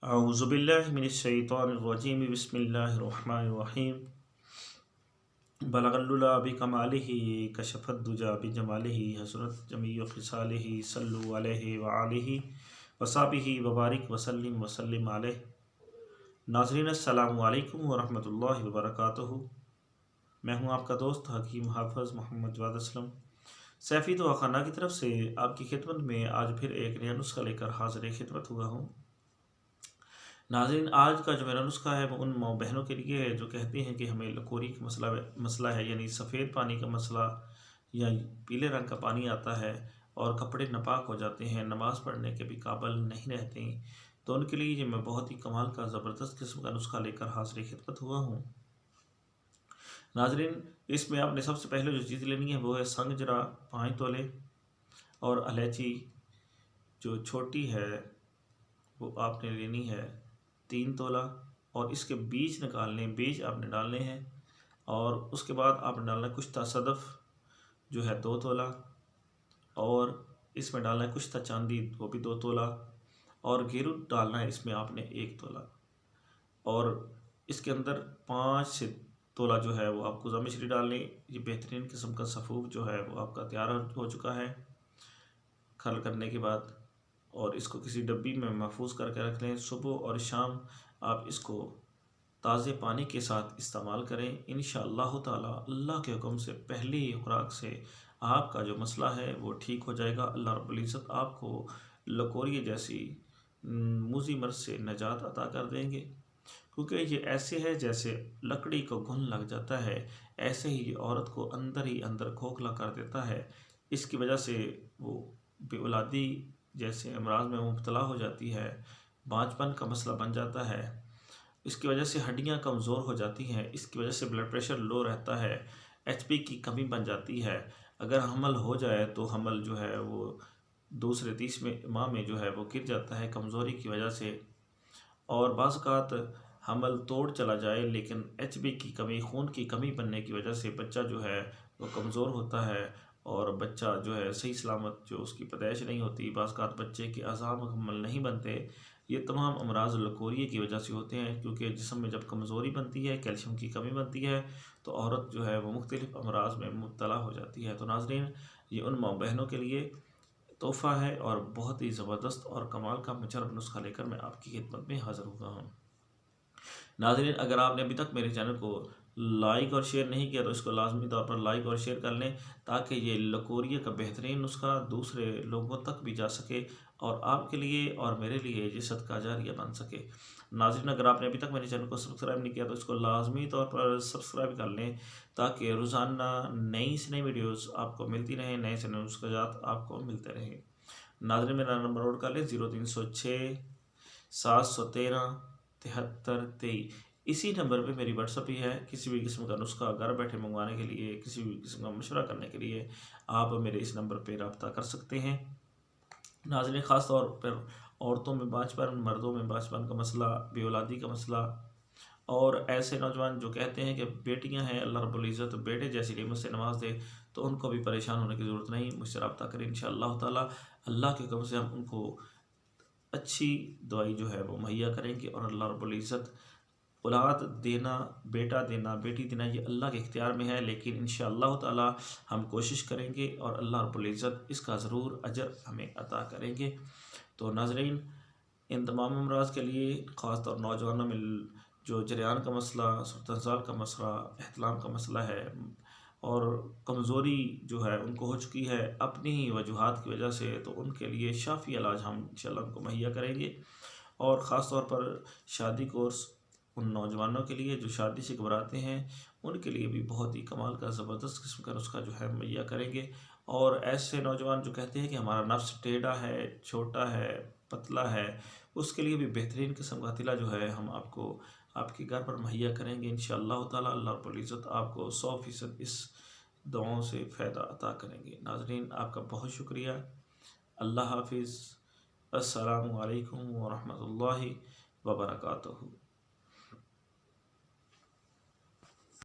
اعوذ باللہ من الشیطان الرجیم بسم اللہ الرحمن الرحیم بلغ العلا بکمالہ کشف الدجی بجمالہ حسنت جمیع خصالہ صلوا علیہ وآلہ وصحبہ وبارک وسلم علیہ۔ ناظرین السلام علیکم ورحمۃ اللہ وبرکاتہ۔ میں ہوں آپ کا دوست حکیم حافظ محمد جواد اسلم سیفی دعا خانہ کی طرف سے آپ کی خدمت میں آج پھر ایک نیا نسخہ لے کر حاضر خدمت ہوا ہوں۔ ناظرین، آج کا جو میرا نسخہ ہے وہ ان ماں بہنوں کے لیے ہے جو کہتے ہیں کہ ہمیں لکوری کا مسئلہ ہے، یعنی سفید پانی کا مسئلہ یا پیلے رنگ کا پانی آتا ہے اور کپڑے ناپاک ہو جاتے ہیں، نماز پڑھنے کے بھی قابل نہیں رہتے ہیں، تو ان کے لیے یہ میں بہت ہی کمال کا زبردست قسم کا نسخہ لے کر حاضر خدمت ہوا ہوں۔ ناظرین، اس میں آپ نے سب سے پہلے جو چیز لینی ہے وہ ہے سنگ جرا 5 تولے اور الائچی جو چھوٹی ہے وہ آپ نے لینی ہے 3 تولہ، اور اس کے بیج نکالنے، بیج آپ نے ڈالنے ہیں، اور اس کے بعد آپ نے ڈالنا ہے کشتہ صدف جو ہے 2 تولہ، اور اس میں ڈالنا ہے کشتہ چاندی وہ بھی 2 تولہ، اور گیرو ڈالنا ہے اس میں آپ نے 1 تولہ، اور اس کے اندر 5 سے تولہ جو ہے وہ آپ کو مچھلی ڈالنی۔ یہ بہترین قسم کا سفوف جو ہے وہ آپ کا تیار ہو چکا ہے کھرل کرنے کے بعد، اور اس کو کسی ڈبی میں محفوظ کر کے رکھ لیں۔ صبح اور شام آپ اس کو تازے پانی کے ساتھ استعمال کریں، انشاءاللہ تعالی اللہ کے حکم سے پہلی خوراک سے آپ کا جو مسئلہ ہے وہ ٹھیک ہو جائے گا۔ اللہ رب العزت آپ کو لکوریے جیسی موذی مرض سے نجات عطا کر دیں گے، کیونکہ یہ ایسے ہے جیسے لکڑی کو گھن لگ جاتا ہے، ایسے ہی یہ عورت کو اندر ہی اندر کھوکھلا کر دیتا ہے۔ اس کی وجہ سے وہ بے اولادی جیسے امراض میں مبتلا ہو جاتی ہے، بانجپن کا مسئلہ بن جاتا ہے، اس کی وجہ سے ہڈیاں کمزور ہو جاتی ہیں، اس کی وجہ سے بلڈ پریشر لو رہتا ہے، HP کی کمی بن جاتی ہے۔ اگر حمل ہو جائے تو حمل جو ہے وہ دوسرے تیسرے ماہ میں جو ہے وہ گر جاتا ہے کمزوری کی وجہ سے، اور بعض اوقات حمل توڑ چلا جائے لیکن HB کی کمی، خون کی کمی بننے کی وجہ سے بچہ جو ہے وہ کمزور ہوتا ہے، اور بچہ جو ہے صحیح سلامت جو اس کی پیدائش نہیں ہوتی، بعض اوقات بچے کے اعضاء مکمل نہیں بنتے۔ یہ تمام امراض لکوریے کی وجہ سے ہوتے ہیں، کیونکہ جسم میں جب کمزوری بنتی ہے، کیلشیم کی کمی بنتی ہے، تو عورت جو ہے وہ مختلف امراض میں مبتلا ہو جاتی ہے۔ تو ناظرین، یہ ان ماں بہنوں کے لیے تحفہ ہے اور بہت ہی زبردست اور کمال کا مجرب نسخہ لے کر میں آپ کی خدمت میں حاضر ہوا ہوں۔ ناظرین، اگر آپ نے ابھی تک میرے چینل کو لائک اور شیئر نہیں کیا تو اس کو لازمی طور پر لائک اور شیئر کر لیں، تاکہ یہ لکوریے کا بہترین نسخہ دوسرے لوگوں تک بھی جا سکے اور آپ کے لیے اور میرے لیے یہ صدقہ جاریہ بن سکے۔ ناظرین، اگر آپ نے ابھی تک میرے چینل کو سبسکرائب نہیں کیا تو اس کو لازمی طور پر سبسکرائب کر لیں، تاکہ روزانہ نئی سے نئی ویڈیوز آپ کو ملتی رہیں، نئے سے نئے نسخات آپ کو ملتے رہیں۔ ناظرین، میرا نمبر نوٹ کر لیں 0306 713 7323۔ اسی نمبر پہ میری واٹس ایپ بھی ہے۔ کسی بھی قسم کا نسخہ گھر بیٹھے منگوانے کے لیے، کسی بھی قسم کا مشورہ کرنے کے لیے آپ میرے اس نمبر پہ رابطہ کر سکتے ہیں۔ ناظرین، خاص طور پر عورتوں میں بانجپن، مردوں میں بانجپن کا مسئلہ، بے اولادی کا مسئلہ، اور ایسے نوجوان جو کہتے ہیں کہ بیٹیاں ہیں، اللہ رب العزت بیٹے جیسی نعمت سے نواز دے، تو ان کو بھی پریشان ہونے کی ضرورت نہیں، مجھ سے رابطہ کریں انشاءاللہ تعالی۔ اللہ کے حکم سے ہم ان کو اچھی دوائی جو ہے وہ مہیا کریں گے، اور اللہ رب العزت اولاد دینا، بیٹا دینا، بیٹی دینا یہ اللہ کے اختیار میں ہے، لیکن انشاءاللہ تعالی ہم کوشش کریں گے اور اللہ رب العزت اس کا ضرور اجر ہمیں عطا کریں گے۔ تو ناظرین، ان تمام امراض کے لیے، خاص طور نوجوانوں میں جو جریان کا مسئلہ، صورت انزال کا مسئلہ، احتلام کا مسئلہ ہے، اور کمزوری جو ہے ان کو ہو چکی ہے اپنی ہی وجوہات کی وجہ سے، تو ان کے لیے شافی علاج ہم انشاءاللہ ان کو مہیا کریں گے۔ اور خاص طور پر شادی کورس ان نوجوانوں کے لیے جو شادی سے گھبراتے ہیں، ان کے لیے بھی بہت ہی کمال کا زبردست قسم کا نسخہ جو ہے مہیا کریں گے۔ اور ایسے نوجوان جو کہتے ہیں کہ ہمارا نفس ٹیڑھا ہے، چھوٹا ہے، پتلا ہے، اس کے لیے بھی بہترین قسم کا تلا جو ہے ہم آپ کو آپ کے گھر پر مہیا کریں گے انشاءاللہ تعالی۔ اللہ رب العزت آپ کو 100% اس دعاؤں سے فائدہ عطا کریں گے۔ ناظرین، آپ کا بہت شکریہ۔ اللہ حافظ۔ السلام علیکم ورحمۃ اللہ وبرکاتہ۔